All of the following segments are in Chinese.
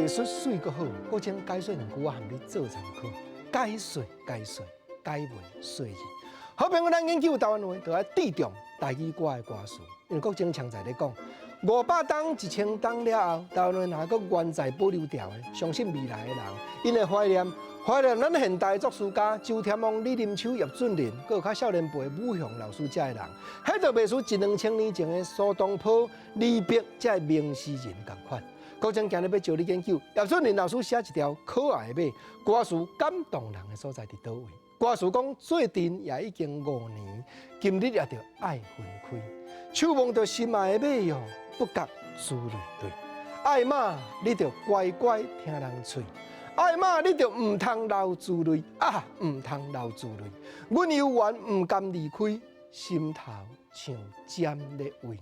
艺术水阁好，我请解说两句话含你做参考。解说，解文说字。好朋友，咱研究台湾话，就要注重台语歌的歌词，因为国经常在咧讲500冬、1000冬了后，台湾话若阁原在保留掉的，相信未来的人，因会怀念咱现代作词家周天王、李林秋、叶俊麟，阁有较少年辈武雄老师遮的人，迄就袂输1、2000年前的苏东坡、李白遮的名诗人同款。国正今日要招你研究，叶俊麟老师写一条可爱的马，歌词感动人的所在伫倒位？歌词讲做阵也已经5年，今日也着爱分开。手摸着心爱的马哟，不觉珠泪泪。爱马你着乖乖听人吹，爱马你着唔通流珠泪啊，唔通流珠泪。阮犹原唔甘离开，心头像尖咧位。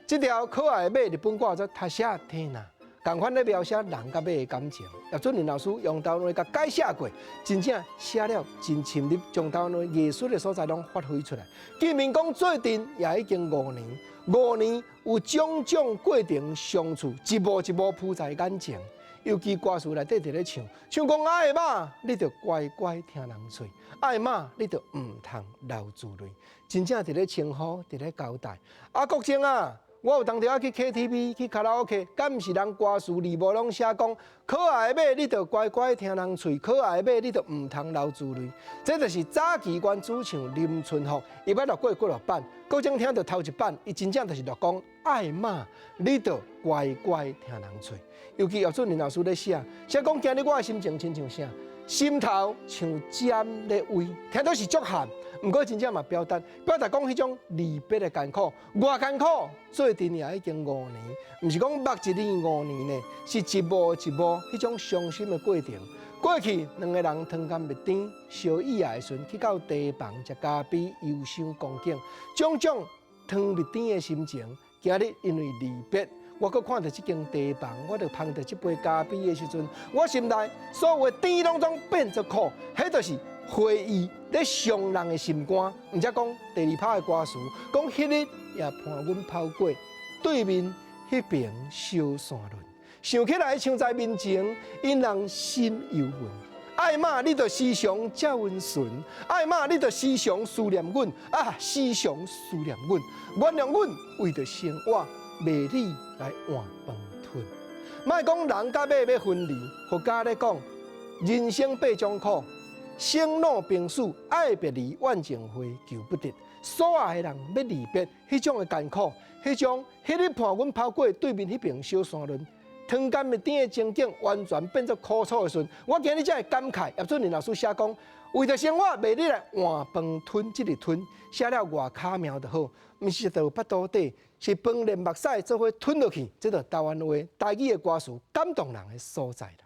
这条可爱的马，日本歌做他写天呐。同款咧描写人甲马的感情，叶俊麟老师用台湾话甲解写过，真正写了真深入，将台湾话艺术的所在拢发挥出来。见面讲做阵也已经5年，5年有种种过程相处，一幕一幕铺在眼前。尤其歌词内底伫咧唱讲爱马，你着乖乖听人吹；爱马，你着唔通流珠泪。真正伫咧称呼，伫咧交代。国正啊！我有当着去 KTV 去卡拉 OK， 敢毋是人歌词字幕拢写讲可爱的马，你着乖乖听人吹；可爱的马，你着唔通流珠泪。这就是早期原主唱林春福，伊捌录过几落版，各种听到头一版，伊真正就是录讲爱马，你着乖乖听人吹。尤其叶俊麟老师咧写讲今日我的心情亲像啥，心头像尖咧位，听到是足寒。不过真正嘛表达讲迄种离别的艰苦，偌艰苦，做阵也已经5年，毋是讲目一年5年呢，是一幕一幕迄种伤心的过程。过去两个人汤干蜜甜，相依的时阵去到茶房食咖啡，忧伤光景，种种汤蜜甜的心情。今日因为离别，我阁看到这间茶房，我着捧着这杯咖啡的时阵，我心内所有的甜拢总变作苦，迄就是回忆咧伤人的心肝。毋则讲第2拍的歌词，讲迄日也伴阮跑过，对面迄边小山峦，想起来像在面前，因人心犹温。爱马你着时常这温顺，爱马你着时常思念阮啊，时常思念阮，原谅阮为着生活，袂你来换饭吞。莫讲人甲马要分离，佛家咧讲人生8种苦。生老病死，爱别离，怨情会，求不得。所爱的人要离别，迄种的艰苦，迄日伴阮跑过对面迄边小山峦，汤干蜜甜的情景，完全变作苦楚的时阵，我今日才会感慨。叶俊麟老师写讲，为着生活，袂你来换饭吞，这个吞写了外巧妙就好，毋是到腹肚底，是饭连目屎做伙吞落去，这就台湾话台语的歌词感动人的所在啦。